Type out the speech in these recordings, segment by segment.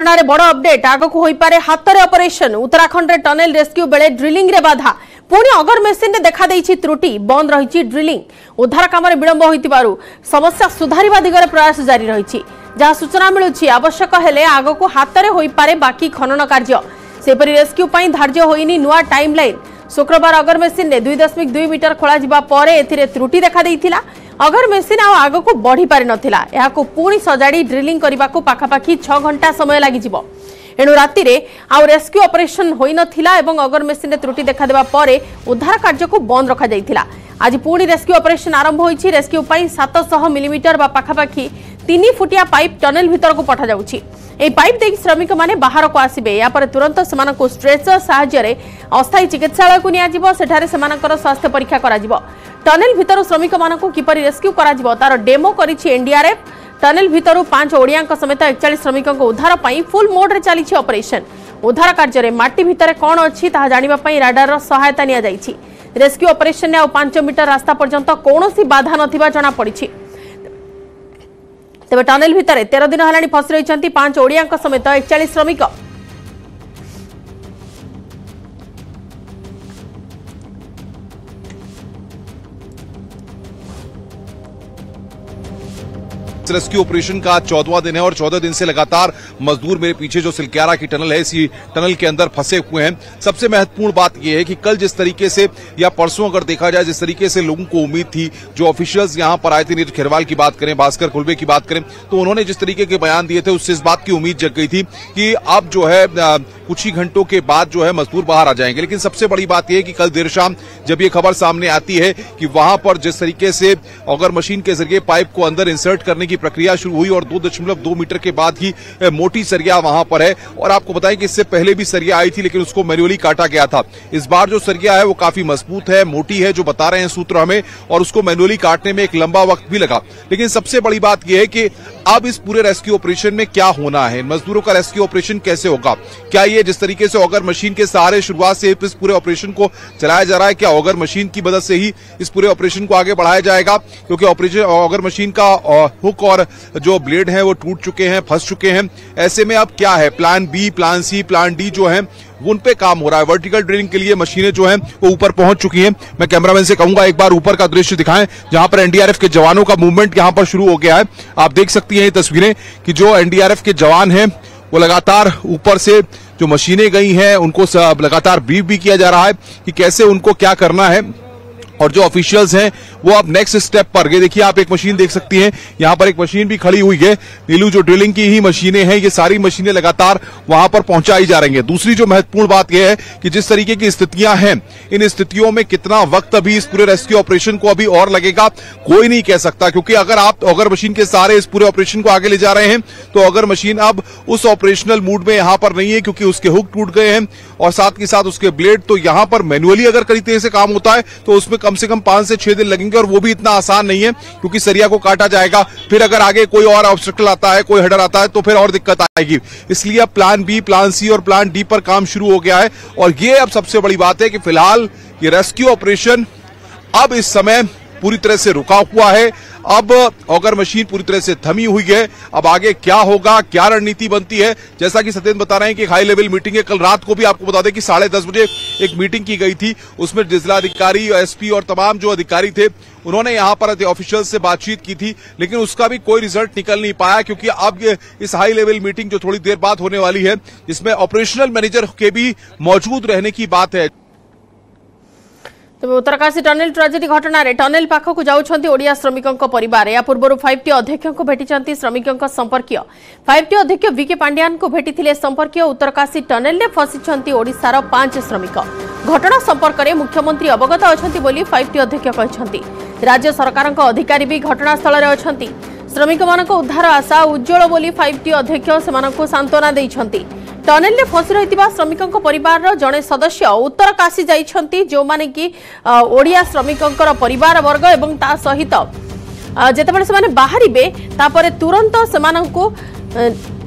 घटना बड़ अपडेट आग को होइपारे हाथरे ऑपरेशन उत्तराखंड रे टनेल रेस्क्यू बेले ड्रिलिंग रे बाधा पुणी अगर मेसिन रे देखा देइछि त्रुटि बंद रही ड्रिलिंग उद्धार काम रे विलंब होइतिबारु समस्या सुधारिबा दिगरे प्रयास जारी रही जहाँ सूचना मिलुछि आवश्यक हेले आग को हाथरे होइपारे बाकी खनन कार्य सेपरि रेस्क्यू पई धार्य होइनी नुआ टाइमलाइन शुक्रवार अगर मेसिन रे 2.2 मीटर खोला जिबा परे एथिरे त्रुटि देखा देइथिला अगर मेसिन आग को बढ़ी पारि नथिला एहाको पुणी सजाड़ी ड्रिलिंग करने को पाखापाखि 6 घंटा समय लगी एणु राति रे आउ रेस्क्यू ऑपरेशन होई नथिला एवं अगर मेसिन रे त्रुटि देखा देबा परे उद्धार कार्य को बंद रखा जाइथिला आज पुणी रेस्क्यू ऑपरेशन आरंभ होईछि रेस्क्यू पई 700 मिलीमीटर बा पाखापाखि 3 फुटिया पाइप टनेल भीतर को पठा जाउछि ए पाइप देख श्रमिक माने बाहर को आसीबे या पर तुरंत सेमानकु स्ट्रेचर सहाय्य रे अस्थायी चिकित्सालय को निया जिवो सेठारे सेमानकर स्वास्थ्य परीक्षा करा जिवो टनेल भीतर श्रमिक मानकु किपरि रेस्क्यू करा जिवो तार डेमो करिछि एनडीआरएफ टनेल भीतर 5 ओडियांक समेत 41 श्रमिकक उद्धार पई फुल मोड रे चलीछि ऑपरेशन उद्धार कार्य रे माटी भीतर कोन अछि ता जानिबा पई राडार रो सहायता निया जाइछि रेस्क्यू ऑपरेशन ने 5 मीटर रास्ता पर्यंत कोनोसी बाधा नथिबा जणा पड़िछि तेबे टनेल भीतर 13 दिन हलानी फस रहिछंती 5 ओडियांक समेत 41 श्रमिक रेस्क्यू ऑपरेशन का 14वां दिन है और 14 दिन से लगातार मजदूर मेरे पीछे जो सिलक्यारा की टनल है इसी टनल के अंदर फंसे हुए हैं। सबसे महत्वपूर्ण बात यह है कि कल जिस तरीके से या परसों अगर देखा जाए जिस तरीके से लोगों को उम्मीद थी जो ऑफिशियल्स यहां पर आए थे नीरज खैरवाल की बात करें भास्कर खुलबे की बात करें तो उन्होंने जिस तरीके के बयान दिए थे उससे इस बात की उम्मीद जग गई थी कि अब जो है कुछ ही घंटों के बाद जो है मजदूर बाहर आ जाएंगे। लेकिन सबसे बड़ी बात यह है कि कल देर शाम जब ये खबर सामने आती है कि वहां पर जिस तरीके से ऑगर मशीन के जरिए पाइप को अंदर इंसर्ट करने की प्रक्रिया शुरू हुई और 2.2 मीटर के बाद ही मोटी सरिया वहां पर है और आपको बताएं कि इससे पहले भी सरिया आई थी लेकिन उसको मैन्युअली काटा गया था। इस बार जो सरिया है वो काफी मजबूत है मोटी है जो बता रहे हैं सूत्र हमें और उसको मैन्युअली काटने में एक लंबा वक्त भी लगा। लेकिन सबसे बड़ी बात यह है कि अब इस पूरे रेस्क्यू ऑपरेशन में क्या होना है मजदूरों का रेस्क्यू ऑपरेशन कैसे होगा क्या ये जिस तरीके से ऑगर मशीन के सहारे शुरुआत से इस पूरे ऑपरेशन को चलाया जा रहा है क्या ऑगर मशीन की मदद से ही इस पूरे ऑपरेशन को आगे बढ़ाया जाएगा क्योंकि ऑपरेशन ऑगर मशीन का हुक और जो ब्लेड है वो टूट चुके हैं फंस चुके हैं। ऐसे में अब क्या है plan B plan C plan D जो है वो उन पे काम हो रहा है। वर्टिकल ड्रिलिंग के लिए मशीनें जो हैं वो ऊपर पहुंच चुकी हैं। मैं कैमरामैन से कहूंगा एक बार ऊपर का दृश्य दिखाएं जहां पर एनडीआरएफ के जवानों का मूवमेंट यहां पर शुरू हो गया है। आप देख सकती हैं ये तस्वीरें कि जो एनडीआरएफ के जवान हैं वो लगातार ऊपर से जो मशीनें गई हैं उनको लगातार ब्रीफ भी किया जा रहा है कि कैसे उनको क्या करना है और जो ऑफिशियल्स हैं वो अब नेक्स्ट स्टेप पर ये देखिए आप एक मशीन देख सकती हैं यहां पर एक मशीन भी खड़ी हुई है नीलू जो ड्रिलिंग की ही मशीनें हैं ये सारी मशीनें लगातार वहां पर पहुंचाई जा रही हैं। दूसरी जो महत्वपूर्ण बात यह है कि जिस तरीके की स्थितियां हैं इन स्थितियों में कितना वक्त अभी इस पूरे रेस्क्यू ऑपरेशन को अभी और लगेगा कोई नहीं कह सकता क्योंकि अगर आप ऑगर मशीन के सहारे इस पूरे ऑपरेशन को आगे ले जा रहे हैं तो ऑगर मशीन अब उस ऑपरेशनल मूड में यहां पर नहीं है क्योंकि उसके हुक टूट गए हैं और साथ के साथ उसके ब्लेड तो यहां पर मैन्युअली अगर कई तरह से काम होता है तो उसमें कम से कम 5 से 6 दिन लगेंगे और वो भी इतना आसान नहीं है क्योंकि सरिया को काटा जाएगा फिर अगर आगे कोई और ऑब्स्टेकल आता है कोई हेडर आता है तो फिर और दिक्कत आएगी। इसलिए अब प्लान बी प्लान सी और प्लान डी पर काम शुरू हो गया है और ये अब सबसे बड़ी बात है कि फिलहाल ये रेस्क्यू ऑपरेशन अब इस समय पूरी तरह से रुका हुआ है। अब ऑगर मशीन पूरी तरह से थमी हुई है। अब आगे क्या होगा क्या रणनीति बनती है जैसा कि सत्येंद्र बता रहे हैं कि हाई लेवल मीटिंग है। कल रात को भी आपको बता दें कि 10:30 बजे एक मीटिंग की गई थी उसमें जिलाधिकारी एसपी और तमाम जो अधिकारी थे उन्होंने यहां पर ऑफिशियल्स से बातचीत की थी लेकिन उसका भी कोई रिजल्ट निकल नहीं पाया क्योंकि अब इस हाई लेवल मीटिंग जो थोड़ी देर बाद होने वाली है जिसमें ऑपरेशनल मैनेजर के भी मौजूद रहने की बात है। उत्तरकाशी टनेल ट्राजेडी घटना रे टनेल पाखक जाउछंती ओडिया श्रमिकों परिवार या पूर्व 5T अध्यक्ष भेटी श्रमिकों संपर्कीय 5T अध्यक्ष वीके पांड्यान को भेटी संपर्कीय उत्तरकाशी टनेल में फसी ओडिशार 5 श्रमिक घटना संपर्क में मुख्यमंत्री अवगत अच्छा 5T अध्यक्ष कहते राज्य सरकार अधिकारी भी घटनास्थल में अच्छा श्रमिक मान उद्धार आशा उज्जवल बोली 5T अध्यक्ष से सांत्वना देइछंती। टनेल में फसी रही श्रमिकों परिवार जड़े सदस्य उत्तरकाशी जाइछंती जो माने कि ओडिया श्रमिकों परिवार वर्ग एवं ता सहित जेतेबेले से बाहरिबे तापरे तुरंत सेमानंकु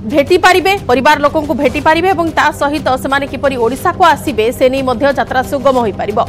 भेटी पारिबे परिवार लोकंकु भेटी पारिबे एवं ता सहित सेमाने किपरि ओडिशा को आसीबे से नै मध्य यात्रा सुगम होई पारिबो।